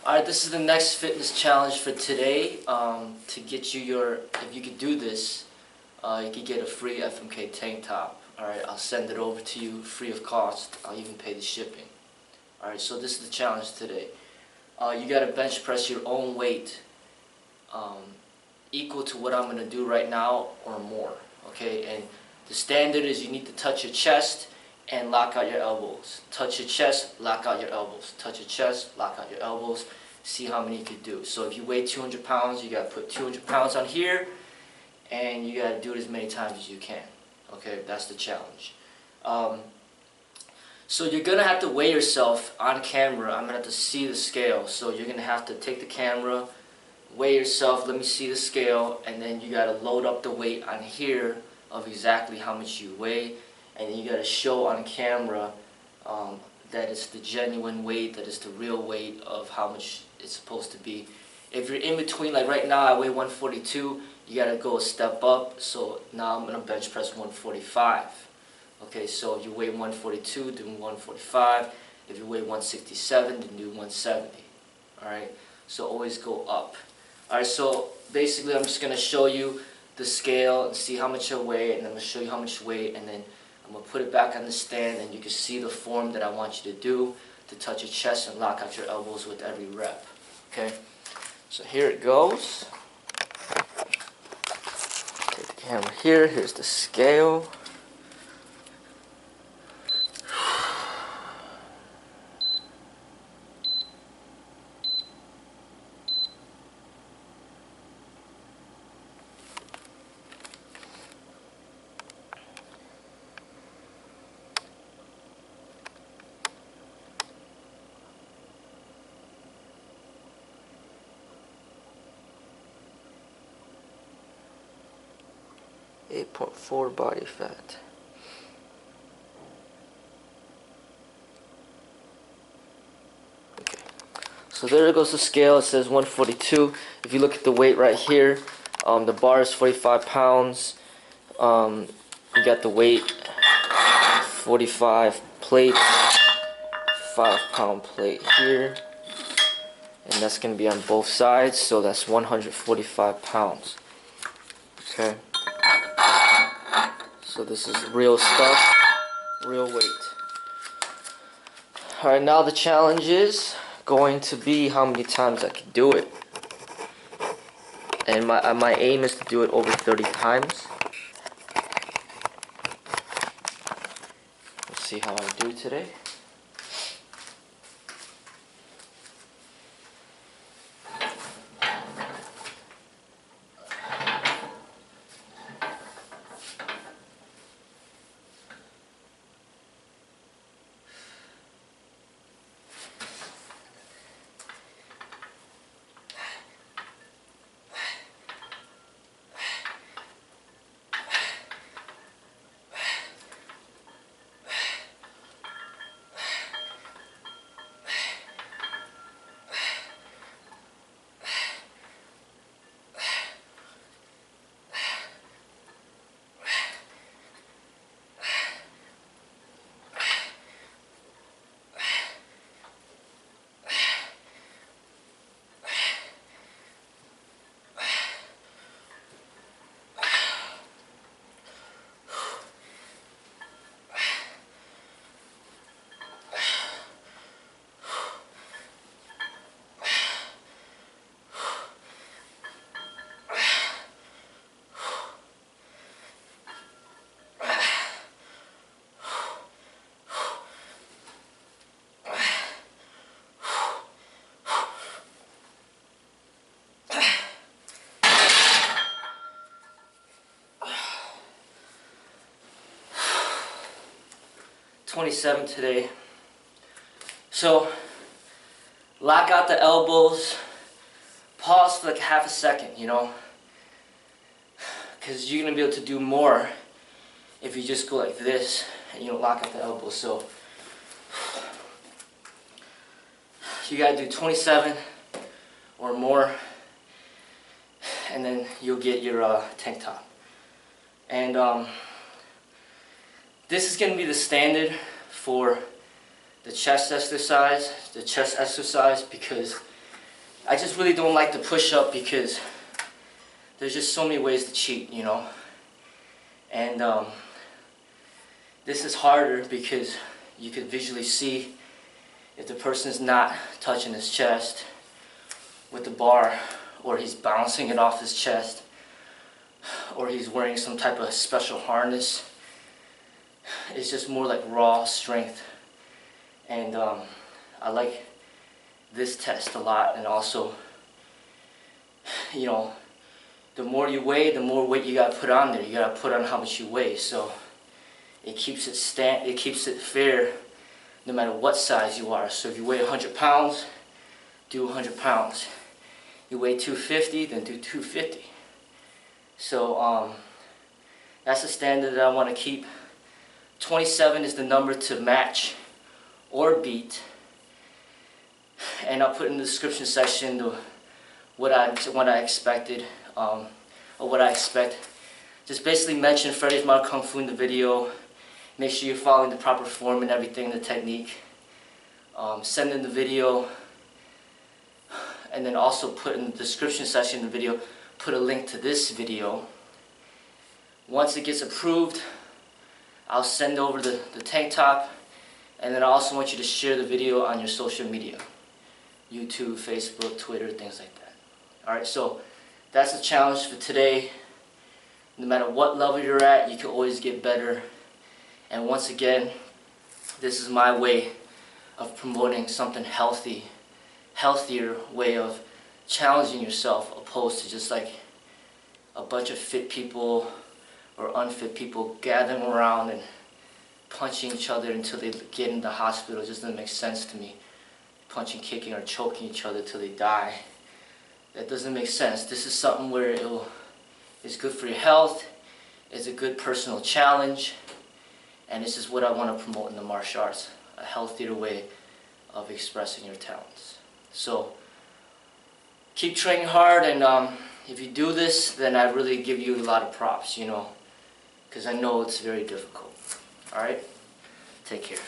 Alright, this is the next fitness challenge for today. To get you your, if you could do this, you could get a free FMK tank top. Alright, I'll send it over to you free of cost. I'll even pay the shipping. Alright, so this is the challenge today. You gotta bench press your own weight equal to what I'm gonna do right now or more. Okay, and the standard is you need to touch your chest and lock out your elbows. Touch your chest, lock out your elbows. Touch your chest, lock out your elbows. See how many you could do. So if you weigh 200 pounds, you got to put 200 pounds on here, and you got to do it as many times as you can. Okay, that's the challenge. So you're going to have to weigh yourself on camera. I'm going to have to see the scale. So you're going to have to take the camera, weigh yourself, let me see the scale, and then you got to load up the weight on here of exactly how much you weigh. And then you got to show on camera that it's the genuine weight, that it's the real weight of how much it's supposed to be. If you're in between, like right now I weigh 142, you got to go a step up. So now I'm going to bench press 145. Okay, so if you weigh 142, do 145. If you weigh 167, then do 170. Alright, so always go up. Alright, so basically I'm just going to show you the scale and see how much I weigh, and then I'm going to show you how much weight, and then I'm going to put it back on the stand, and you can see the form that I want you to do to touch your chest and lock out your elbows with every rep. Okay, so here it goes. Take the camera here, here's the scale. .4 body fat. Okay, so there goes the scale. It says 142. If you look at the weight right here, the bar is 45 pounds. You got the weight 45 plates, 5-pound plate here, and that's going to be on both sides, so that's 145 pounds. Okay. So this is real stuff, real weight. Alright, now the challenge is going to be how many times I can do it. And my aim is to do it over 30 times. Let's see how I do today. .27 today. So lock out the elbows, pause for like half a second, you know, because you're gonna be able to do more if you just go like this and you don't lock out the elbows. So you gotta do 27 or more, and then you'll get your tank top. And this is going to be the standard for the chest exercise, because I just really don't like the push-up because there's just so many ways to cheat, you know. And this is harder because you could visually see if the person is not touching his chest with the bar, or he's bouncing it off his chest, or he's wearing some type of special harness. It's just more like raw strength. And I like this test a lot. And also, you know, the more you weigh, the more weight you gotta put on there. You gotta put on how much you weigh. So it keeps it fair no matter what size you are. So if you weigh 100 pounds, do 100 pounds. You weigh 250, then do 250. So that's the standard that I want to keep. 27 is the number to match or beat. And I'll put in the description section what I expected, or what I expect. Just basically mention Freddie's Modern Kung Fu in the video. Make sure you're following the proper form and everything, the technique. Send in the video. And then also put in the description section of the video, put a link to this video. Once it gets approved, I'll send over the tank top, and then I also want you to share the video on your social media. YouTube, Facebook, Twitter, things like that. Alright, so that's the challenge for today. No matter what level you're at, you can always get better. And once again, this is my way of promoting something healthy. Healthier way of challenging yourself, opposed to just like a bunch of fit people or unfit people gathering around and punching each other until they get in the hospital. It just doesn't make sense to me. Punching, kicking, or choking each other till they die. That doesn't make sense. This is something where it's good for your health, it's a good personal challenge, and this is what I want to promote in the martial arts, a healthier way of expressing your talents. So keep training hard, and if you do this, then I really give you a lot of props, you know, because I know it's very difficult. Alright? Take care.